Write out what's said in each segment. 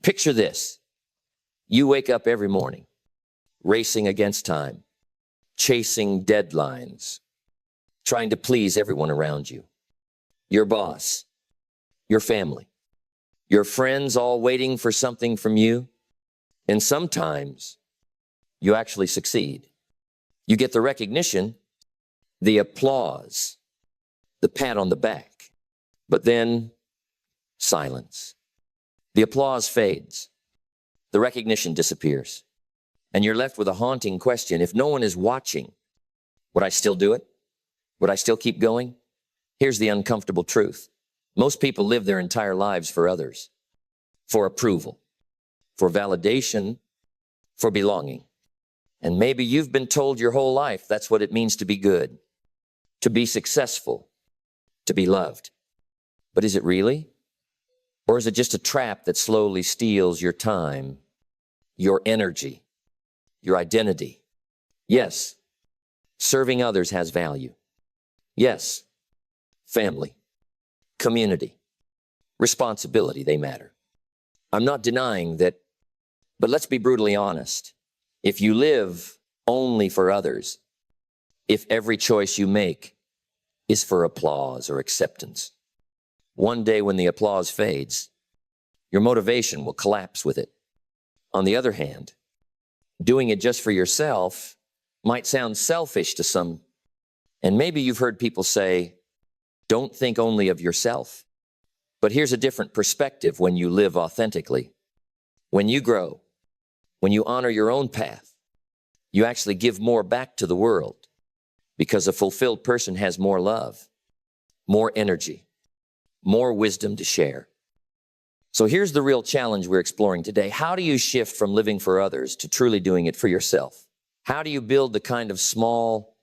Picture this. You wake up every morning, racing against time, chasing deadlines, trying to please everyone around you. Your boss, your family, your friends all waiting for something from you. And sometimes you actually succeed. You get the recognition, the applause, the pat on the back, but then silence. The applause fades. The recognition disappears. And you're left with a haunting question. If no one is watching, would I still do it? Would I still keep going? Here's the uncomfortable truth. Most people live their entire lives for others, for approval, for validation, for belonging. And maybe you've been told your whole life that's what it means to be good, to be successful, to be loved. But is it really? Or is it just a trap that slowly steals your time, your energy, your identity? Yes, serving others has value. Yes, family, community, responsibility, they matter. I'm not denying that, but let's be brutally honest. If you live only for others, if every choice you make is for applause or acceptance, one day when the applause fades, your motivation will collapse with it. On the other hand, doing it just for yourself might sound selfish to some. And maybe you've heard people say, don't think only of yourself. But here's a different perspective when you live authentically. When you grow, when you honor your own path, you actually give more back to the world because a fulfilled person has more love, more energy, more wisdom to share. So here's the real challenge we're exploring today. How do you shift from living for others to truly doing it for yourself? How do you build the kind of small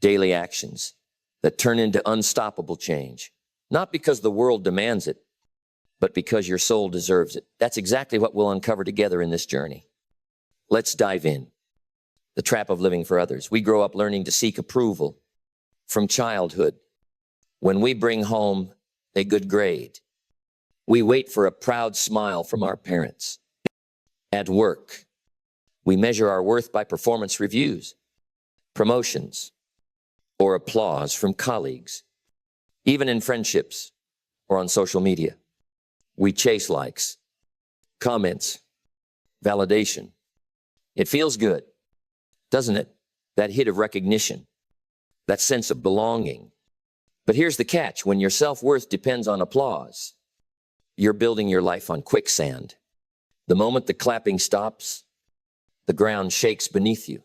daily actions that turn into unstoppable change? Not because the world demands it, but because your soul deserves it. That's exactly what we'll uncover together in this journey. Let's dive in. The trap of living for others. We grow up learning to seek approval from childhood. When we bring home a good grade, we wait for a proud smile from our parents. At work, we measure our worth by performance reviews, promotions, or applause from colleagues. Even in friendships or on social media, we chase likes, comments, validation. It feels good, doesn't it? That hit of recognition, that sense of belonging. But here's the catch. When your self-worth depends on applause, you're building your life on quicksand. The moment the clapping stops, the ground shakes beneath you.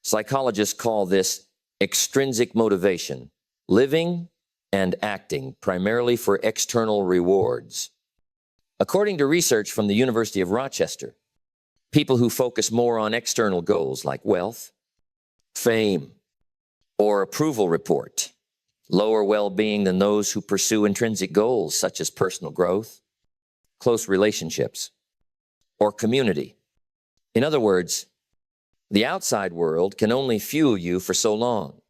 Psychologists call this extrinsic motivation, living and acting primarily for external rewards. According to research from the University of Rochester, people who focus more on external goals like wealth, fame, or approval report lower well-being than those who pursue intrinsic goals such as personal growth, close relationships, or community. In other words, the outside world can only fuel you for so long.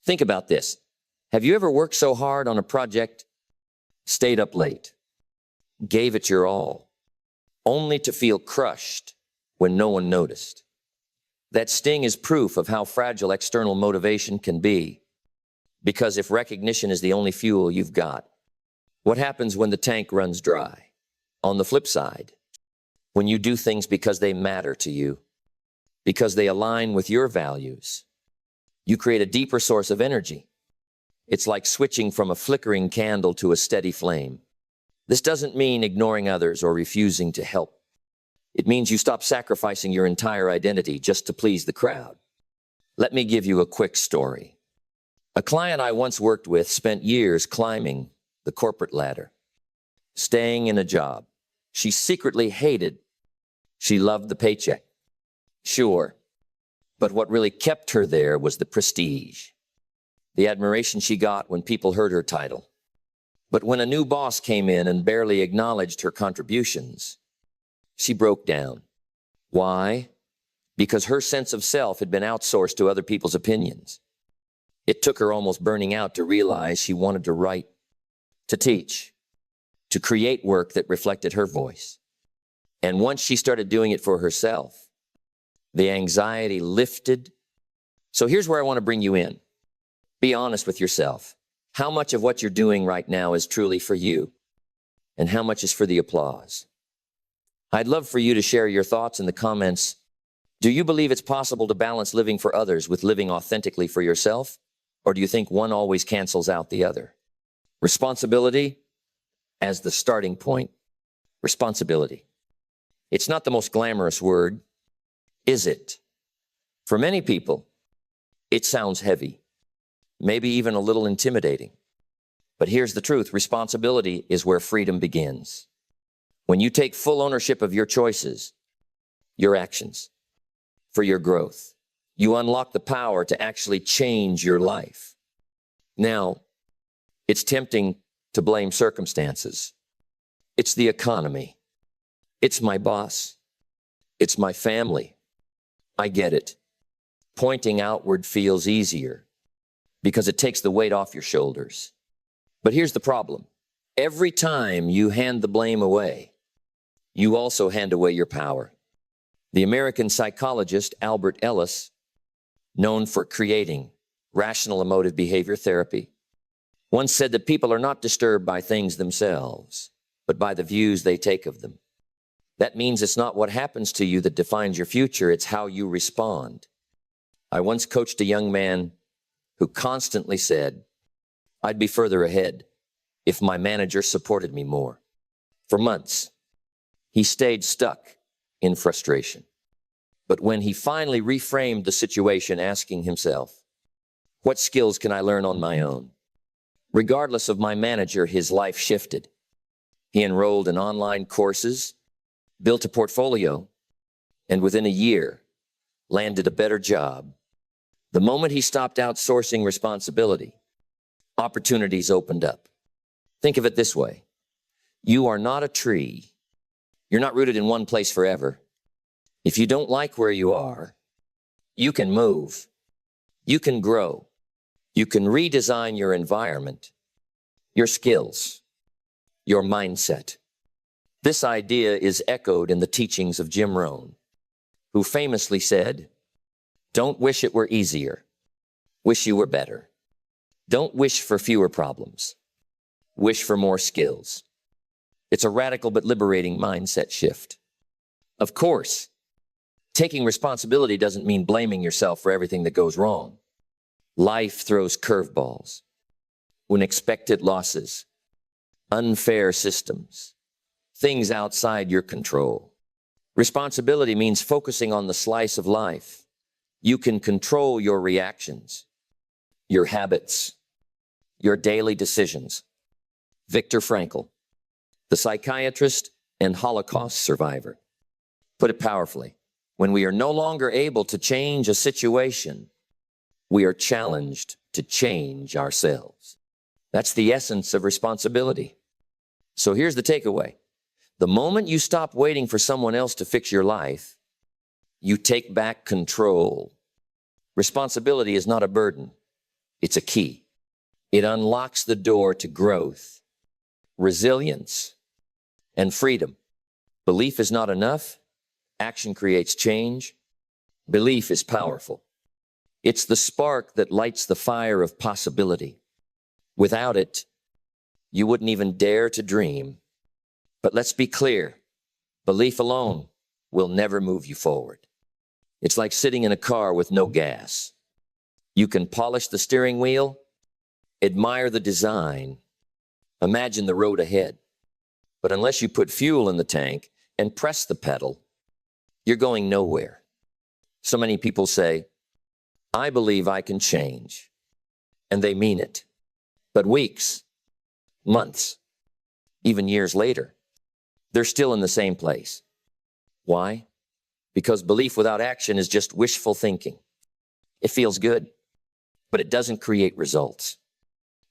Think about this. Have you ever worked so hard on a project, stayed up late, gave it your all, only to feel crushed when no one noticed? That sting is proof of how fragile external motivation can be. Because if recognition is the only fuel you've got, what happens when the tank runs dry? On the flip side, when you do things because they matter to you, because they align with your values, you create a deeper source of energy. It's like switching from a flickering candle to a steady flame. This doesn't mean ignoring others or refusing to help. It means you stop sacrificing your entire identity just to please the crowd. Let me give you a quick story. A client I once worked with spent years climbing the corporate ladder, staying in a job she secretly hated. She loved the paycheck, sure, but what really kept her there was the prestige, the admiration she got when people heard her title. But when a new boss came in and barely acknowledged her contributions, she broke down. Why? Because her sense of self had been outsourced to other people's opinions. It took her almost burning out to realize she wanted to write, to teach, to create work that reflected her voice. And once she started doing it for herself, the anxiety lifted. So here's where I want to bring you in. Be honest with yourself. How much of what you're doing right now is truly for you? And how much is for the applause? I'd love for you to share your thoughts in the comments. Do you believe it's possible to balance living for others with living authentically for yourself? Or do you think one always cancels out the other? Responsibility as the starting point. Responsibility. It's not the most glamorous word, is it? For many people, it sounds heavy, maybe even a little intimidating. But here's the truth. Responsibility is where freedom begins. When you take full ownership of your choices, your actions, for your growth, you unlock the power to actually change your life. Now, it's tempting to blame circumstances. It's the economy. It's my boss. It's my family. I get it. Pointing outward feels easier because it takes the weight off your shoulders. But here's the problem. Every time you hand the blame away, you also hand away your power. The American psychologist Albert Ellis, known for creating rational emotive behavior therapy, once said that people are not disturbed by things themselves, but by the views they take of them. That means it's not what happens to you that defines your future, it's how you respond. I once coached a young man who constantly said, I'd be further ahead if my manager supported me more. For months, he stayed stuck in frustration. But when he finally reframed the situation, asking himself, what skills can I learn on my own? Regardless of my manager, his life shifted. He enrolled in online courses, built a portfolio, and within a year, landed a better job. The moment he stopped outsourcing responsibility, opportunities opened up. Think of it this way. You are not a tree. You're not rooted in one place forever. If you don't like where you are, you can move. You can grow. You can redesign your environment, your skills, your mindset. This idea is echoed in the teachings of Jim Rohn, who famously said, don't wish it were easier. Wish you were better. Don't wish for fewer problems. Wish for more skills. It's a radical but liberating mindset shift. Of course, taking responsibility doesn't mean blaming yourself for everything that goes wrong. Life throws curveballs, unexpected losses, unfair systems, things outside your control. Responsibility means focusing on the slice of life. You can control your reactions, your habits, your daily decisions. Viktor Frankl, the psychiatrist and Holocaust survivor, put it powerfully. When we are no longer able to change a situation, we are challenged to change ourselves. That's the essence of responsibility. So here's the takeaway. The moment you stop waiting for someone else to fix your life, you take back control. Responsibility is not a burden. It's a key. It unlocks the door to growth, resilience, and freedom. Belief is not enough. Action creates change. Belief is powerful. It's the spark that lights the fire of possibility. Without it, you wouldn't even dare to dream. But let's be clear, belief alone will never move you forward. It's like sitting in a car with no gas. You can polish the steering wheel, admire the design, imagine the road ahead. But unless you put fuel in the tank and press the pedal, you're going nowhere. So many people say, I believe I can change. And they mean it. But weeks, months, even years later, they're still in the same place. Why? Because belief without action is just wishful thinking. It feels good, but it doesn't create results.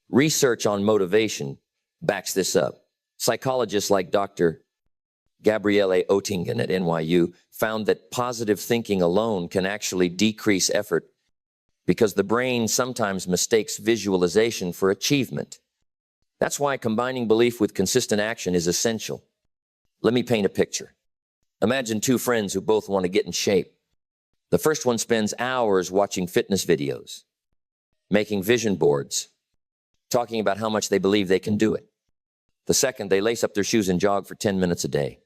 Research on motivation backs this up. Psychologists like Dr. Gabriele Oettingen at NYU found that positive thinking alone can actually decrease effort because the brain sometimes mistakes visualization for achievement. That's why combining belief with consistent action is essential. Let me paint a picture. Imagine two friends who both want to get in shape. The first one spends hours watching fitness videos, making vision boards, talking about how much they believe they can do it. The second, they lace up their shoes and jog for 10 minutes a day.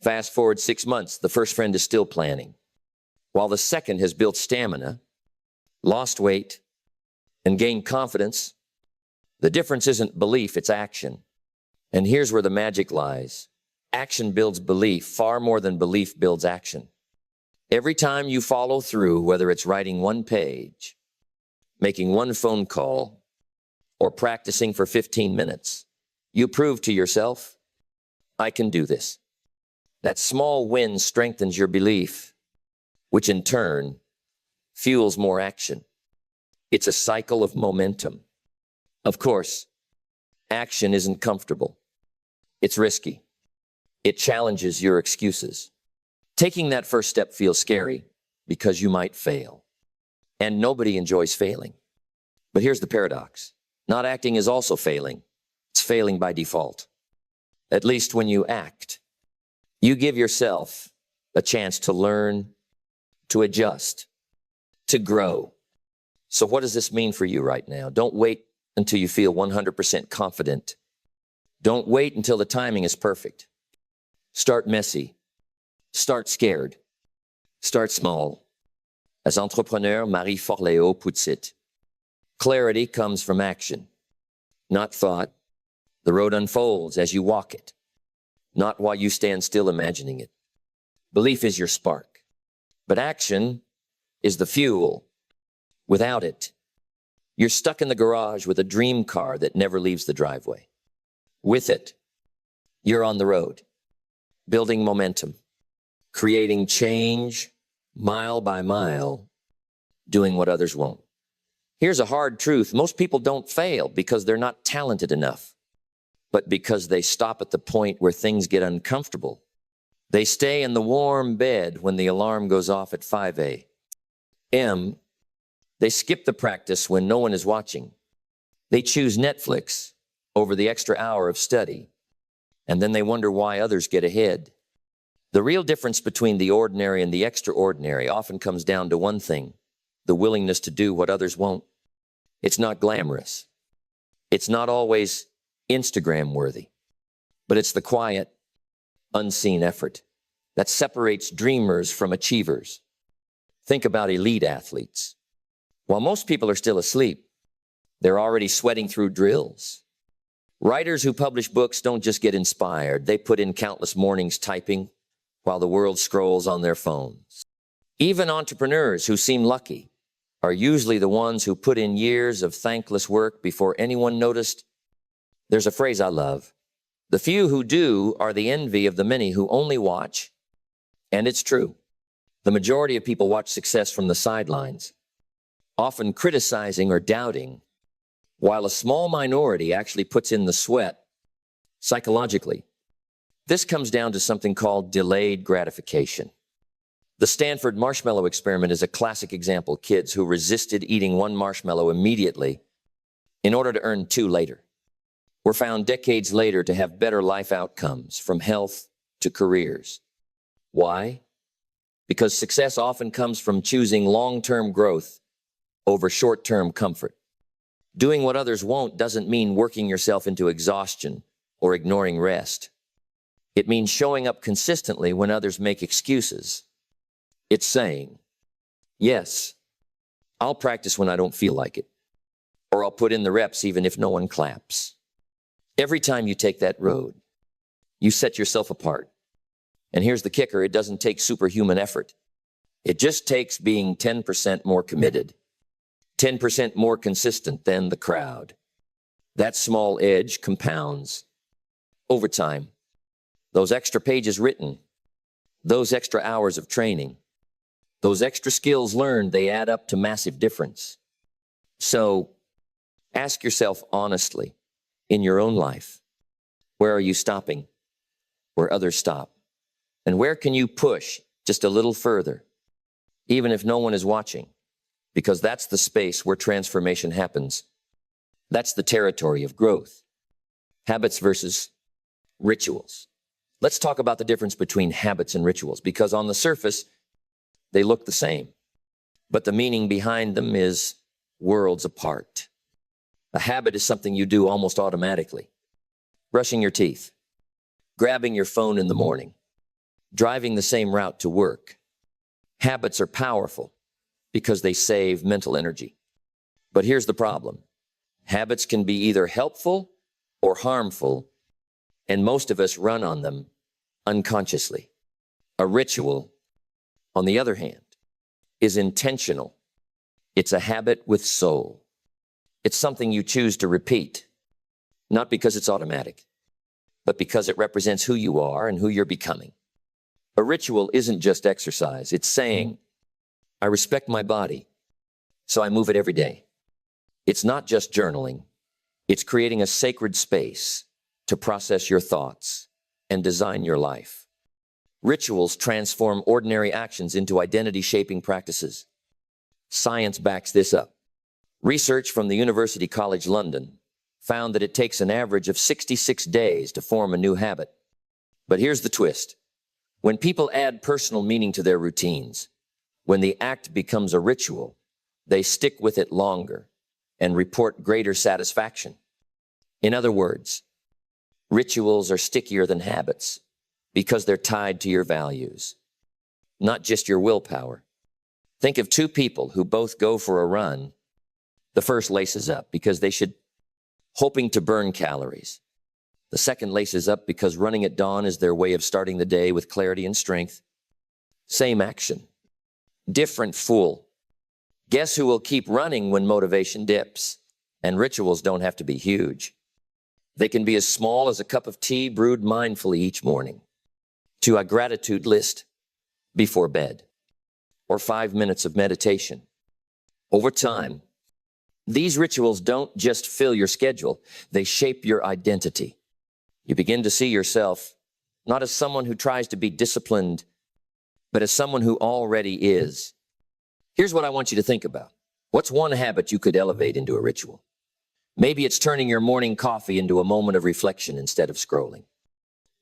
Fast forward 6 months, the first friend is still planning, while the second has built stamina, lost weight, and gained confidence. The difference isn't belief, it's action. And here's where the magic lies. Action builds belief far more than belief builds action. Every time you follow through, whether it's writing one page, making one phone call, or practicing for 15 minutes, you prove to yourself, I can do this. That small win strengthens your belief, which in turn fuels more action. It's a cycle of momentum. Of course, action isn't comfortable. It's risky. It challenges your excuses. Taking that first step feels scary because you might fail. And nobody enjoys failing. But here's the paradox. Not acting is also failing. It's failing by default. At least when you act, you give yourself a chance to learn, to adjust, to grow. So what does this mean for you right now? Don't wait until you feel 100% confident. Don't wait until the timing is perfect. Start messy. Start scared. Start small. As entrepreneur Marie Forleo puts it, clarity comes from action, not thought. The road unfolds as you walk it, not while you stand still imagining it. Belief is your spark, but action is the fuel. Without it, you're stuck in the garage with a dream car that never leaves the driveway. With it, you're on the road, building momentum, creating change, mile by mile, doing what others won't. Here's a hard truth. Most people don't fail because they're not talented enough, but because they stop at the point where things get uncomfortable. They stay in the warm bed when the alarm goes off at 5 a.m. They skip the practice when no one is watching. They choose Netflix over the extra hour of study, and then they wonder why others get ahead. The real difference between the ordinary and the extraordinary often comes down to one thing: the willingness to do what others won't. It's not glamorous. It's not always Instagram worthy, but it's the quiet, unseen effort that separates dreamers from achievers. Think about elite athletes. While most people are still asleep, they're already sweating through drills. Writers who publish books don't just get inspired. They put in countless mornings typing while the world scrolls on their phones. Even entrepreneurs who seem lucky are usually the ones who put in years of thankless work before anyone noticed. There's a phrase I love: the few who do are the envy of the many who only watch. And it's true. The majority of people watch success from the sidelines, often criticizing or doubting, while a small minority actually puts in the sweat psychologically. This comes down to something called delayed gratification. The Stanford marshmallow experiment is a classic example. Kids who resisted eating one marshmallow immediately in order to earn 2 later were found decades later to have better life outcomes, from health to careers. Why? Because success often comes from choosing long-term growth over short-term comfort. Doing what others won't doesn't mean working yourself into exhaustion or ignoring rest. It means showing up consistently when others make excuses. It's saying, yes, I'll practice when I don't feel like it, or I'll put in the reps even if no one claps. Every time you take that road, you set yourself apart. And here's the kicker: it doesn't take superhuman effort. It just takes being 10% more committed, 10% more consistent than the crowd. That small edge compounds over time. Those extra pages written, those extra hours of training, those extra skills learned, they add up to massive difference. So ask yourself honestly, in your own life, where are you stopping where others stop? And where can you push just a little further, even if no one is watching? Because that's the space where transformation happens. That's the territory of growth. Habits versus rituals. Let's talk about the difference between habits and rituals, because on the surface, they look the same, but the meaning behind them is worlds apart. A habit is something you do almost automatically. Brushing your teeth, grabbing your phone in the morning, driving the same route to work. Habits are powerful because they save mental energy. But here's the problem. Habits can be either helpful or harmful, and most of us run on them unconsciously. A ritual, on the other hand, is intentional. It's a habit with soul. It's something you choose to repeat, not because it's automatic, but because it represents who you are and who you're becoming. A ritual isn't just exercise. It's saying, I respect my body, so I move it every day. It's not just journaling. It's creating a sacred space to process your thoughts and design your life. Rituals transform ordinary actions into identity-shaping practices. Science backs this up. Research from the University College London found that it takes an average of 66 days to form a new habit. But here's the twist. When people add personal meaning to their routines, when the act becomes a ritual, they stick with it longer and report greater satisfaction. In other words, rituals are stickier than habits because they're tied to your values, not just your willpower. Think of two people who both go for a run. The first laces up because hoping to burn calories. The second laces up because running at dawn is their way of starting the day with clarity and strength. Same action, different fool. Guess who will keep running when motivation dips? And rituals don't have to be huge. They can be as small as a cup of tea brewed mindfully each morning, to a gratitude list before bed, or 5 minutes of meditation. Over time, these rituals don't just fill your schedule, they shape your identity. You begin to see yourself not as someone who tries to be disciplined, but as someone who already is. Here's what I want you to think about. What's one habit you could elevate into a ritual? Maybe it's turning your morning coffee into a moment of reflection instead of scrolling.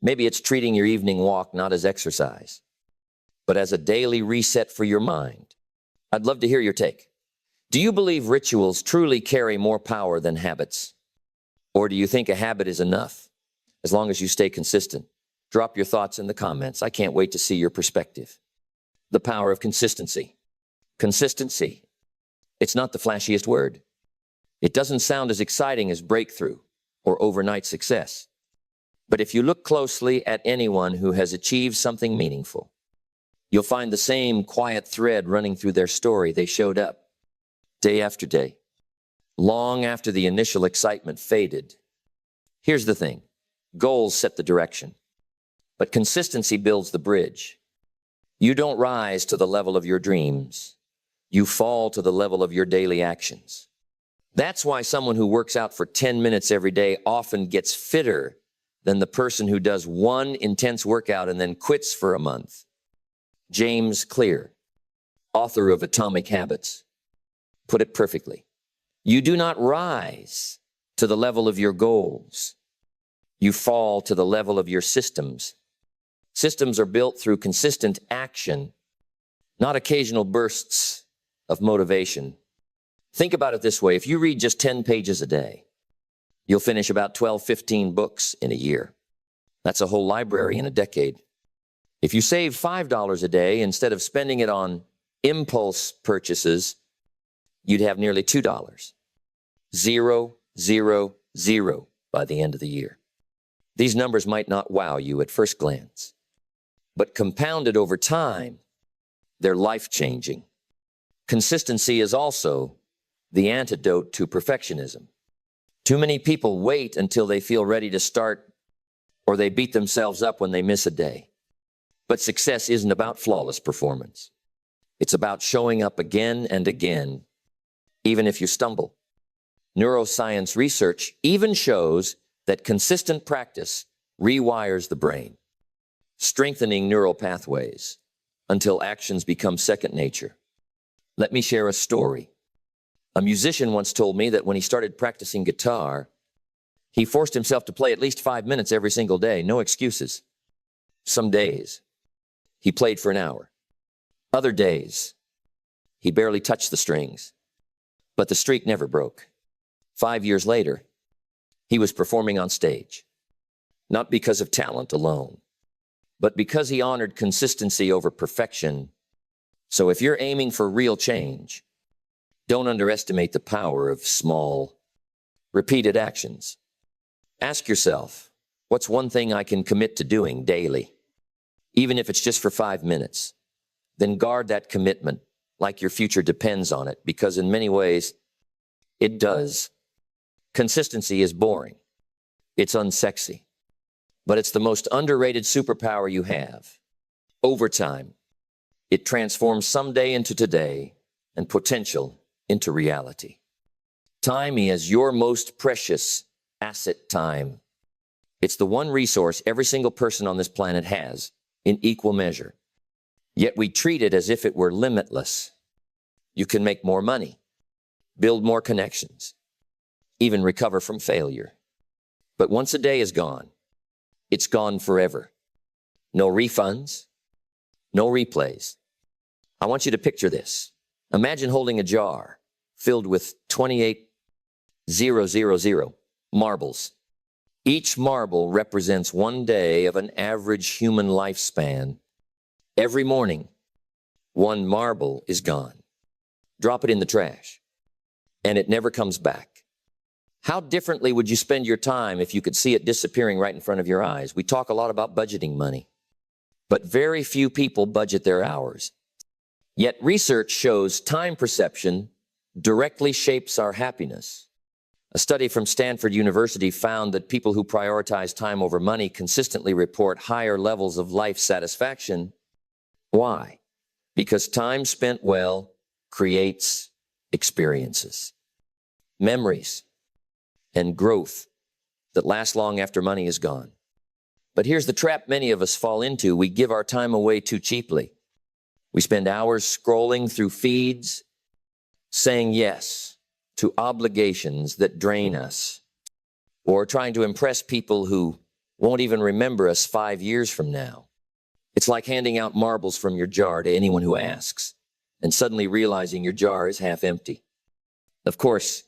Maybe it's treating your evening walk not as exercise, but as a daily reset for your mind. I'd love to hear your take. Do you believe rituals truly carry more power than habits? Or do you think a habit is enough, as long as you stay consistent? Drop your thoughts in the comments. I can't wait to see your perspective. The power of consistency. Consistency. It's not the flashiest word. It doesn't sound as exciting as breakthrough or overnight success. But if you look closely at anyone who has achieved something meaningful, you'll find the same quiet thread running through their story. They showed up day after day, long after the initial excitement faded. Here's the thing. Goals set the direction, but consistency builds the bridge. You don't rise to the level of your dreams. You fall to the level of your daily actions. That's why someone who works out for 10 minutes every day often gets fitter than the person who does one intense workout and then quits for a month. James Clear, author of Atomic Habits, put it perfectly. You do not rise to the level of your goals. You fall to the level of your systems. Systems are built through consistent action, not occasional bursts of motivation. Think about it this way. If you read just 10 pages a day, you'll finish about 12, 15 books in a year. That's a whole library in a decade. If you save $5 a day instead of spending it on impulse purchases, you'd have nearly $2. 0, 0, 0 by the end of the year. These numbers might not wow you at first glance, but compounded over time, they're life-changing. Consistency is also the antidote to perfectionism. Too many people wait until they feel ready to start, or they beat themselves up when they miss a day. But success isn't about flawless performance. It's about showing up again and again, even if you stumble. Neuroscience research even shows that consistent practice rewires the brain, strengthening neural pathways until actions become second nature. Let me share a story. A musician once told me that when he started practicing guitar, he forced himself to play at least 5 minutes every single day, no excuses. Some days, he played for an hour. Other days, he barely touched the strings. But the streak never broke. 5 years later, he was performing on stage. Not because of talent alone, but because he honored consistency over perfection. So if you're aiming for real change, don't underestimate the power of small, repeated actions. Ask yourself, what's one thing I can commit to doing daily? Even if it's just for 5 minutes. Then guard that commitment like your future depends on it, because in many ways, it does. Consistency is boring. It's unsexy. But it's the most underrated superpower you have. Over time, it transforms someday into today and potential into reality. Time is your most precious asset. Time. It's the one resource every single person on this planet has in equal measure. Yet we treat it as if it were limitless. You can make more money, build more connections, even recover from failure. But once a day is gone, it's gone forever. No refunds, no replays. I want you to picture this. Imagine holding a jar filled with 28,000 marbles. Each marble represents one day of an average human lifespan. Every morning, one marble is gone. Drop it in the trash, and it never comes back. How differently would you spend your time if you could see it disappearing right in front of your eyes? We talk a lot about budgeting money, but very few people budget their hours. Yet research shows time perception directly shapes our happiness. A study from Stanford University found that people who prioritize time over money consistently report higher levels of life satisfaction. Why? Because time spent well creates experiences, memories, and growth that last long after money is gone. But here's the trap many of us fall into. We give our time away too cheaply. We spend hours scrolling through feeds, saying yes to obligations that drain us, or trying to impress people who won't even remember us 5 years from now. It's like handing out marbles from your jar to anyone who asks, and suddenly realizing your jar is half empty. Of course,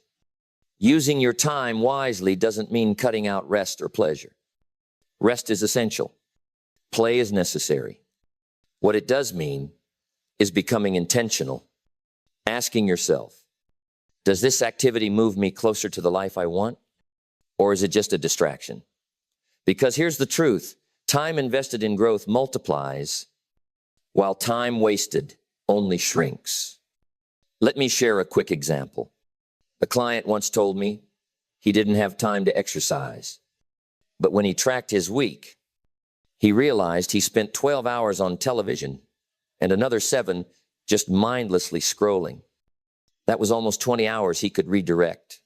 using your time wisely doesn't mean cutting out rest or pleasure. Rest is essential. Play is necessary. What it does mean is becoming intentional, asking yourself, does this activity move me closer to the life I want, or is it just a distraction? Because here's the truth. Time invested in growth multiplies, while time wasted only shrinks. Let me share a quick example. A client once told me he didn't have time to exercise, but when he tracked his week, he realized he spent 12 hours on television and another 7 just mindlessly scrolling. That was almost 20 hours he could redirect.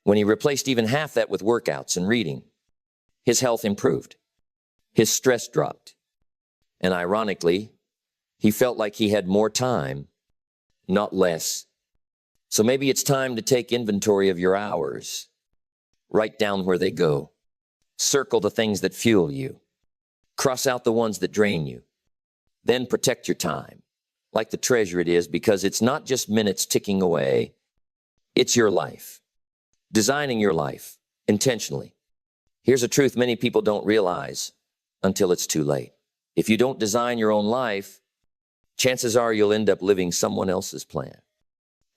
When he replaced even half that with workouts and reading, his health improved. His stress dropped. And ironically, he felt like he had more time, not less. So maybe it's time to take inventory of your hours. Write down where they go. Circle the things that fuel you. Cross out the ones that drain you. Then protect your time, like the treasure it is, because it's not just minutes ticking away. It's your life. Designing your life intentionally. Here's a truth many people don't realize until it's too late. If you don't design your own life, chances are you'll end up living someone else's plan.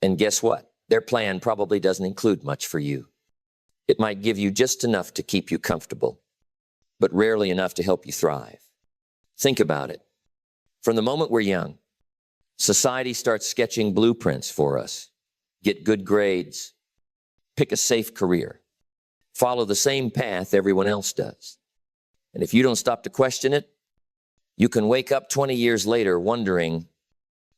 And guess what? Their plan probably doesn't include much for you. It might give you just enough to keep you comfortable, but rarely enough to help you thrive. Think about it. From the moment we're young, society starts sketching blueprints for us. Get good grades, pick a safe career, follow the same path everyone else does. And if you don't stop to question it, you can wake up 20 years later wondering,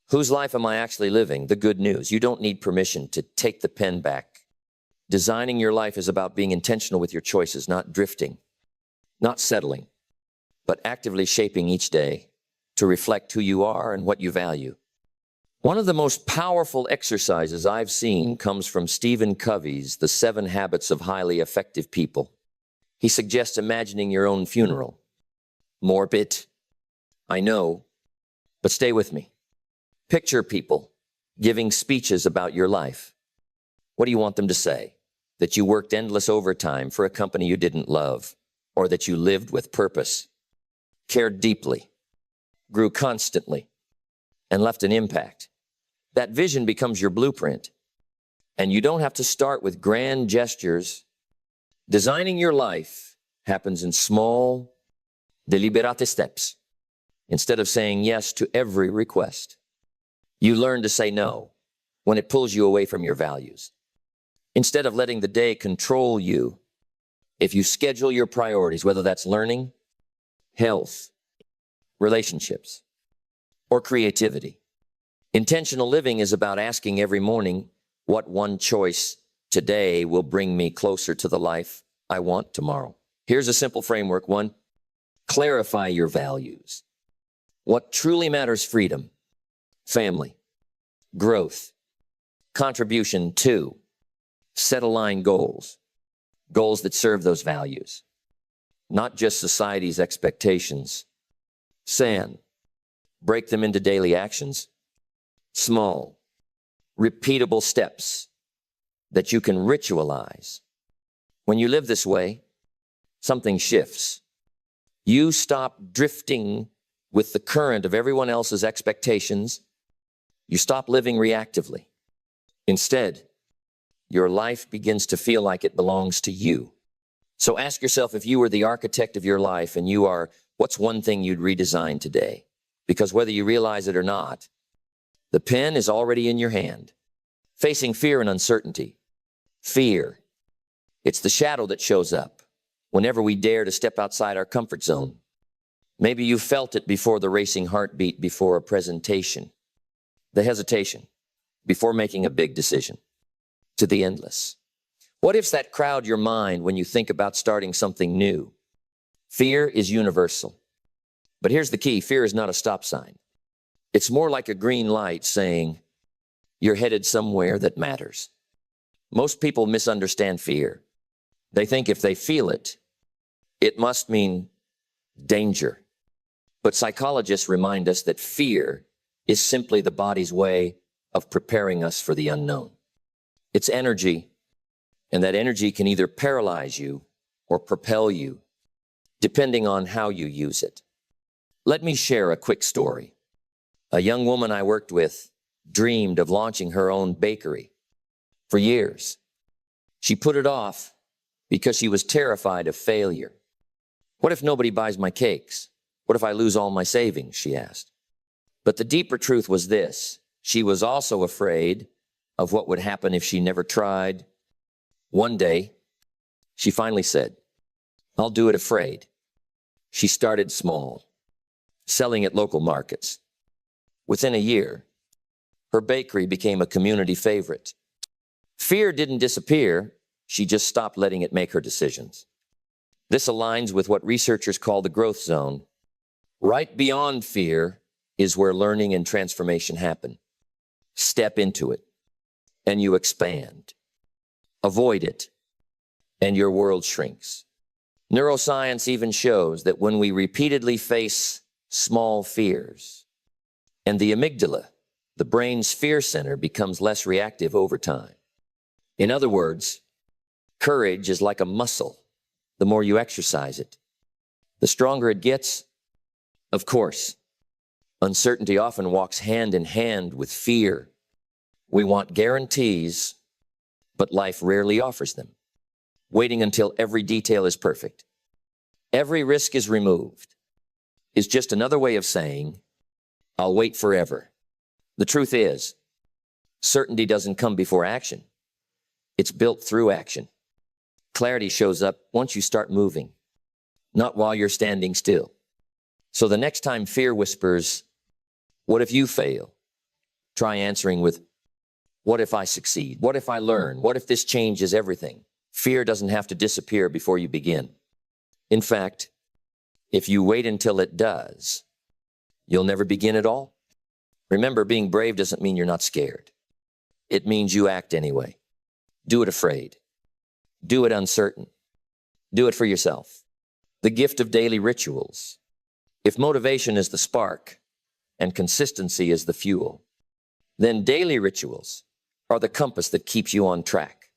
whose life am I actually living? The good news, you don't need permission to take the pen back. Designing your life is about being intentional with your choices, not drifting, not settling, but actively shaping each day to reflect who you are and what you value. One of the most powerful exercises I've seen comes from Stephen Covey's The 7 Habits of Highly Effective People. He suggests imagining your own funeral. Morbid, I know, but stay with me. Picture people giving speeches about your life. What do you want them to say? That you worked endless overtime for a company you didn't love, or that you lived with purpose, cared deeply, grew constantly, and left an impact. That vision becomes your blueprint. And you don't have to start with grand gestures. Designing your life happens in small, deliberate steps. Instead of saying yes to every request, you learn to say no when it pulls you away from your values. Instead of letting the day control you, if you schedule your priorities, whether that's learning, health, relationships, or creativity. Intentional living is about asking every morning, what one choice today will bring me closer to the life I want tomorrow? Here's a simple framework. 1, clarify your values. What truly matters: freedom, family, growth, contribution. 2, set aligned goals that serve those values, not just society's expectations. San, break them into daily actions, small, repeatable steps that you can ritualize. When you live this way, something shifts. You stop drifting with the current of everyone else's expectations. You stop living reactively. Instead, your life begins to feel like it belongs to you. So ask yourself, if you were the architect of your life and you are, what's one thing you'd redesign today? Because whether you realize it or not, the pen is already in your hand. Facing fear and uncertainty. Fear. It's the shadow that shows up whenever we dare to step outside our comfort zone. Maybe you felt it before the racing heartbeat before a presentation. The hesitation before making a big decision. To the endless. What if's that crowd your mind when you think about starting something new? Fear is universal. But here's the key: fear is not a stop sign. It's more like a green light saying, you're headed somewhere that matters. Most people misunderstand fear. They think if they feel it, it must mean danger. But psychologists remind us that fear is simply the body's way of preparing us for the unknown. It's energy, and that energy can either paralyze you or propel you, depending on how you use it. Let me share a quick story. A young woman I worked with dreamed of launching her own bakery. For years, she put it off because she was terrified of failure. What if nobody buys my cakes? What if I lose all my savings? She asked. But the deeper truth was this: she was also afraid of what would happen if she never tried. One day, she finally said, I'll do it afraid. She started small, selling at local markets. Within a year, her bakery became a community favorite. Fear didn't disappear. She just stopped letting it make her decisions. This aligns with what researchers call the growth zone. Right beyond fear is where learning and transformation happen. Step into it, and you expand. Avoid it, and your world shrinks. Neuroscience even shows that when we repeatedly face small fears, and the amygdala, the brain's fear center, becomes less reactive over time. In other words, courage is like a muscle. The more you exercise it, the stronger it gets. Of course, uncertainty often walks hand in hand with fear. We want guarantees, but life rarely offers them. Waiting until every detail is perfect, every risk is removed, is just another way of saying, I'll wait forever. The truth is, certainty doesn't come before action. It's built through action. Clarity shows up once you start moving, not while you're standing still. So the next time fear whispers, what if you fail? Try answering with, what if I succeed? What if I learn? What if this changes everything? Fear doesn't have to disappear before you begin. In fact, if you wait until it does, you'll never begin at all. Remember, being brave doesn't mean you're not scared. It means you act anyway. Do it afraid. Do it uncertain. Do it for yourself. The gift of daily rituals If motivation is the spark and consistency is the fuel, then daily rituals are the compass that keeps you on track.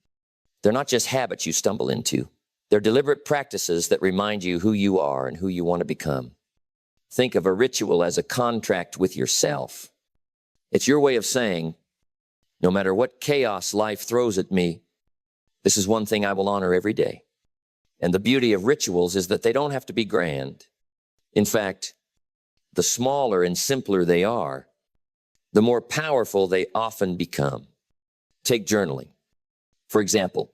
They're not just habits you stumble into. They're deliberate practices that remind you who you are and who you want to become. Think of a ritual as a contract with yourself. It's your way of saying, no matter what chaos life throws at me, this is one thing I will honor every day. And the beauty of rituals is that they don't have to be grand. In fact, the smaller and simpler they are, the more powerful they often become. Take journaling. For example,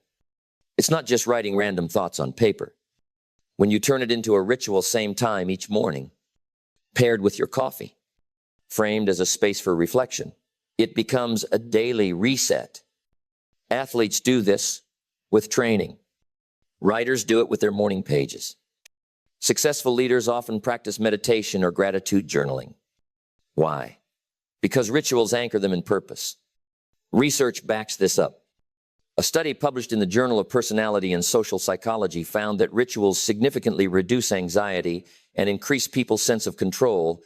it's not just writing random thoughts on paper. When you turn it into a ritual same time each morning, paired with your coffee, framed as a space for reflection, it becomes a daily reset. Athletes do this with training. Writers do it with their morning pages. Successful leaders often practice meditation or gratitude journaling. Why? Because rituals anchor them in purpose. Research backs this up. A study published in the Journal of Personality and Social Psychology found that rituals significantly reduce anxiety and increase people's sense of control,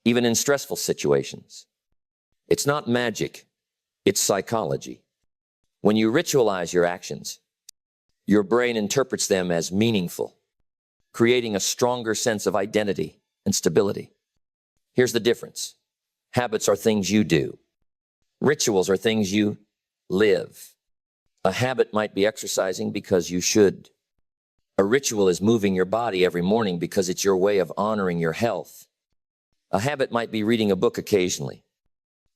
even in stressful situations. It's not magic, it's psychology. When you ritualize your actions, your brain interprets them as meaningful, creating a stronger sense of identity and stability. Here's the difference. Habits are things you do. Rituals are things you live. A habit might be exercising because you should. A ritual is moving your body every morning because it's your way of honoring your health. A habit might be reading a book occasionally.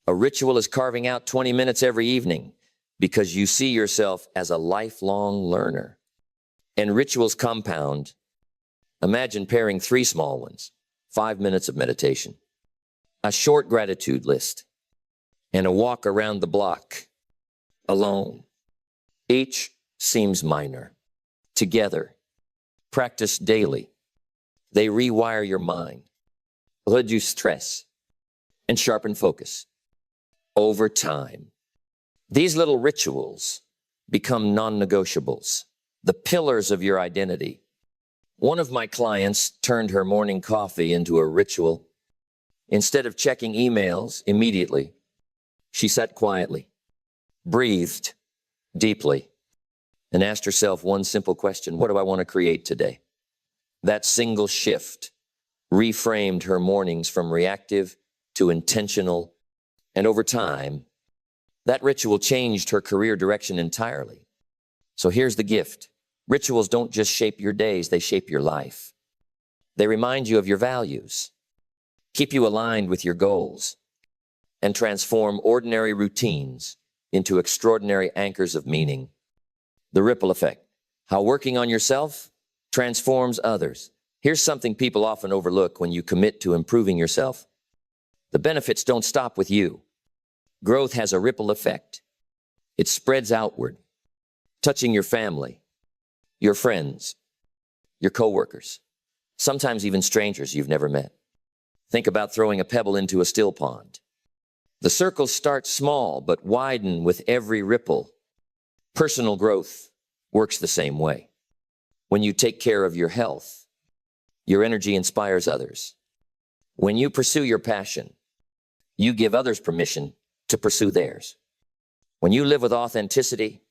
A ritual is carving out 20 minutes every evening because you see yourself as a lifelong learner. And rituals compound. Imagine pairing 3 small ones, 5 minutes of meditation, a short gratitude list, and a walk around the block alone. Each seems minor. Together, practiced daily, they rewire your mind, reduce stress, and sharpen focus. Over time, these little rituals become non-negotiables, the pillars of your identity. One of my clients turned her morning coffee into a ritual. Instead of checking emails immediately, she sat quietly, breathed deeply, and asked herself one simple question: what do I want to create today? That single shift reframed her mornings from reactive to intentional, and over time, that ritual changed her career direction entirely. So here's the gift. Rituals don't just shape your days, they shape your life. They remind you of your values, keep you aligned with your goals, and transform ordinary routines into extraordinary anchors of meaning. The ripple effect. How working on yourself transforms others. Here's something people often overlook when you commit to improving yourself. The benefits don't stop with you. Growth has a ripple effect. It spreads outward, touching your family, your friends, your coworkers, sometimes even strangers you've never met. Think about throwing a pebble into a still pond. The circles start small but widen with every ripple. Personal growth works the same way. When you take care of your health, your energy inspires others. When you pursue your passion, you give others permission to pursue theirs. When you live with authenticity,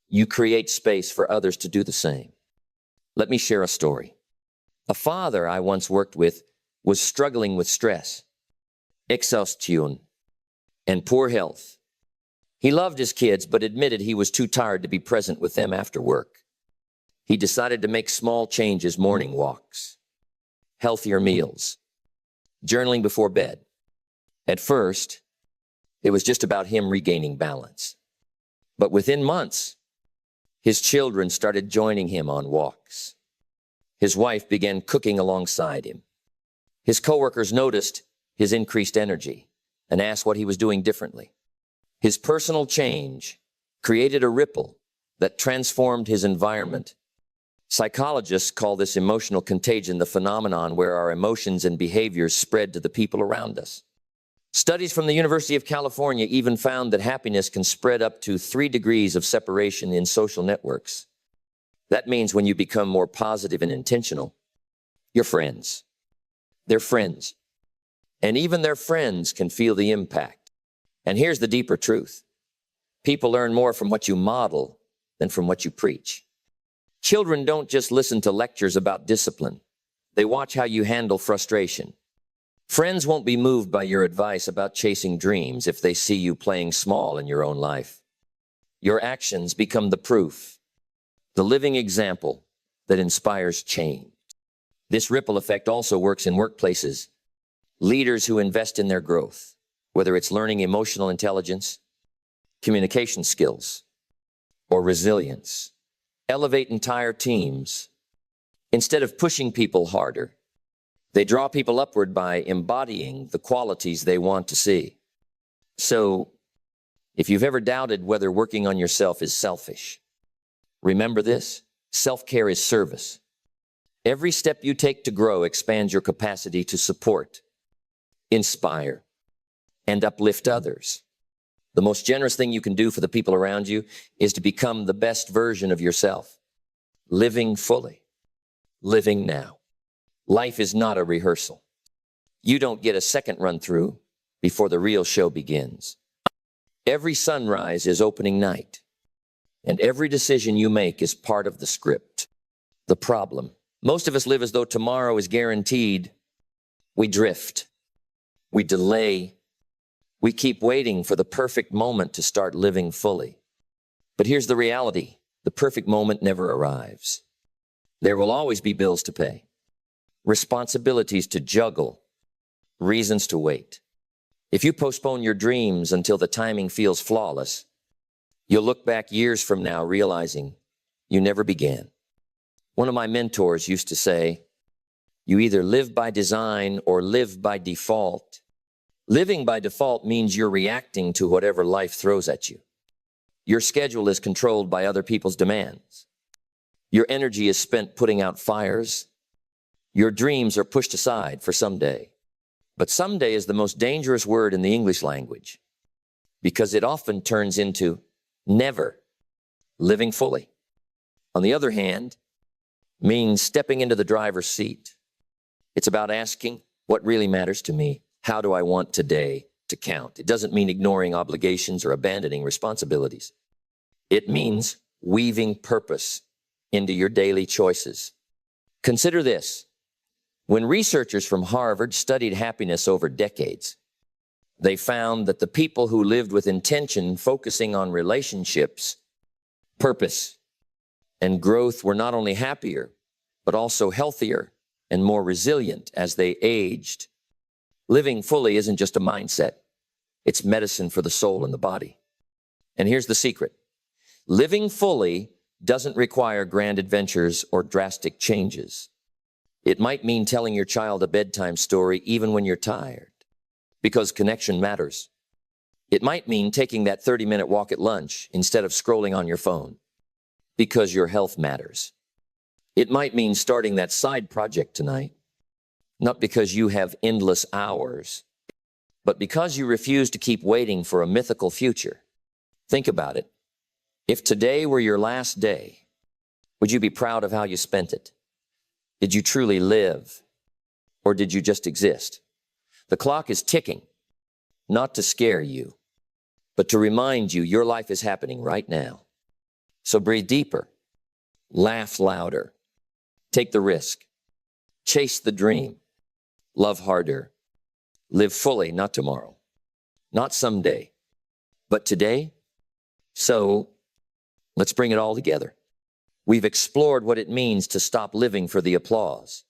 you create space for others to do the same. Let me share a story. A father I once worked with was struggling with stress, exhaustion, and poor health. He loved his kids, but admitted he was too tired to be present with them after work. He decided to make small changes: morning walks, healthier meals, journaling before bed. At first, it was just about him regaining balance. But within months, his children started joining him on walks. His wife began cooking alongside him. His coworkers noticed his increased energy and asked what he was doing differently. His personal change created a ripple that transformed his environment. Psychologists call this emotional contagion, the phenomenon where our emotions and behaviors spread to the people around us. Studies from the University of California even found that happiness can spread up to 3 degrees of separation in social networks. That means when you become more positive and intentional, your friends, their friends. And even their friends can feel the impact. And here's the deeper truth. People learn more from what you model than from what you preach. Children don't just listen to lectures about discipline. They watch how you handle frustration. Friends won't be moved by your advice about chasing dreams if they see you playing small in your own life. Your actions become the proof, the living example that inspires change. This ripple effect also works in workplaces. Leaders who invest in their growth, whether it's learning emotional intelligence, communication skills, or resilience, elevate entire teams. Instead of pushing people harder, they draw people upward by embodying the qualities they want to see. So, if you've ever doubted whether working on yourself is selfish, remember this: self-care is service. Every step you take to grow expands your capacity to support, inspire, and uplift others. The most generous thing you can do for the people around you is to become the best version of yourself, living fully, living now. Life is not a rehearsal. You don't get a second run through before the real show begins. Every sunrise is opening night, and every decision you make is part of the script. The problem: most of us live as though tomorrow is guaranteed. We drift. We delay. We keep waiting for the perfect moment to start living fully. But here's the reality: the perfect moment never arrives. There will always be bills to pay, responsibilities to juggle, reasons to wait. If you postpone your dreams until the timing feels flawless, you'll look back years from now realizing you never began. One of my mentors used to say, "You either live by design or live by default." Living by default means you're reacting to whatever life throws at you. Your schedule is controlled by other people's demands. Your energy is spent putting out fires. Your dreams are pushed aside for someday. But someday is the most dangerous word in the English language because it often turns into never, living fully. On the other hand, means stepping into the driver's seat. It's about asking, what really matters to me? How do I want today to count? It doesn't mean ignoring obligations or abandoning responsibilities. It means weaving purpose into your daily choices. Consider this. When researchers from Harvard studied happiness over decades, they found that the people who lived with intention, focusing on relationships, purpose, and growth were not only happier, but also healthier and more resilient as they aged. Living fully isn't just a mindset. It's medicine for the soul and the body. And here's the secret. Living fully doesn't require grand adventures or drastic changes. It might mean telling your child a bedtime story even when you're tired, because connection matters. It might mean taking that 30-minute walk at lunch instead of scrolling on your phone, because your health matters. It might mean starting that side project tonight, not because you have endless hours, but because you refuse to keep waiting for a mythical future. Think about it. If today were your last day, would you be proud of how you spent it? Did you truly live, or did you just exist? The clock is ticking, not to scare you, but to remind you your life is happening right now. So breathe deeper, laugh louder, take the risk, chase the dream, love harder, live fully, not tomorrow, not someday, but today. So let's bring it all together. We've explored what it means to stop living for the applause,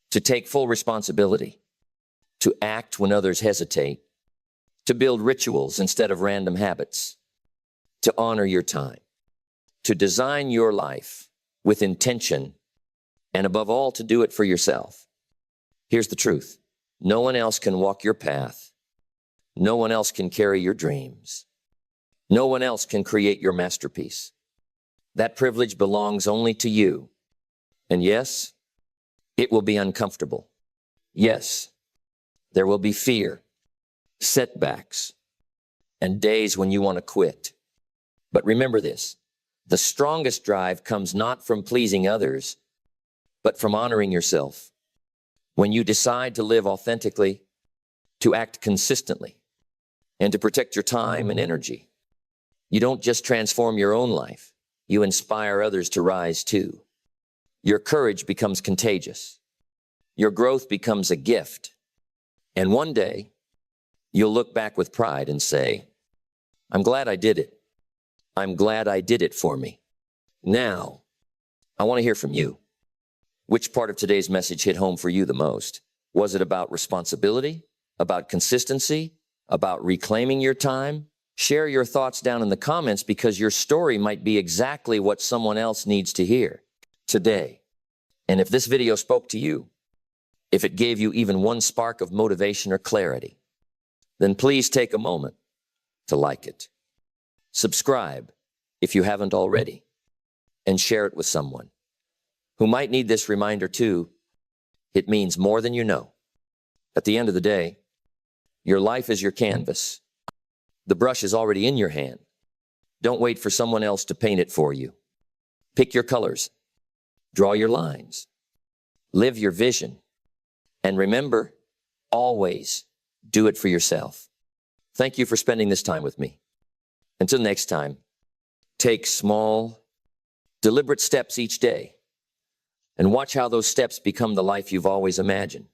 to take full responsibility, to act when others hesitate, to build rituals instead of random habits, to honor your time, to design your life with intention, and above all, to do it for yourself. Here's the truth. No one else can walk your path. No one else can carry your dreams. No one else can create your masterpiece. That privilege belongs only to you. And yes, it will be uncomfortable. Yes, there will be fear, setbacks, and days when you want to quit. But remember this, the strongest drive comes not from pleasing others, but from honoring yourself. When you decide to live authentically, to act consistently, and to protect your time and energy, you don't just transform your own life, you inspire others to rise too. Your courage becomes contagious. Your growth becomes a gift. And one day, you'll look back with pride and say, I'm glad I did it. I'm glad I did it for me. Now, I want to hear from you. Which part of today's message hit home for you the most? Was it about responsibility? About consistency? About reclaiming your time? Share your thoughts down in the comments because your story might be exactly what someone else needs to hear today. And if this video spoke to you, if it gave you even one spark of motivation or clarity, then please take a moment to like it. Subscribe if you haven't already, and share it with someone who might need this reminder too. It means more than you know. At the end of the day, your life is your canvas. The brush is already in your hand. Don't wait for someone else to paint it for you. Pick your colors. Draw your lines. Live your vision. And remember, always do it for yourself. Thank you for spending this time with me. Until next time, take small, deliberate steps each day and watch how those steps become the life you've always imagined.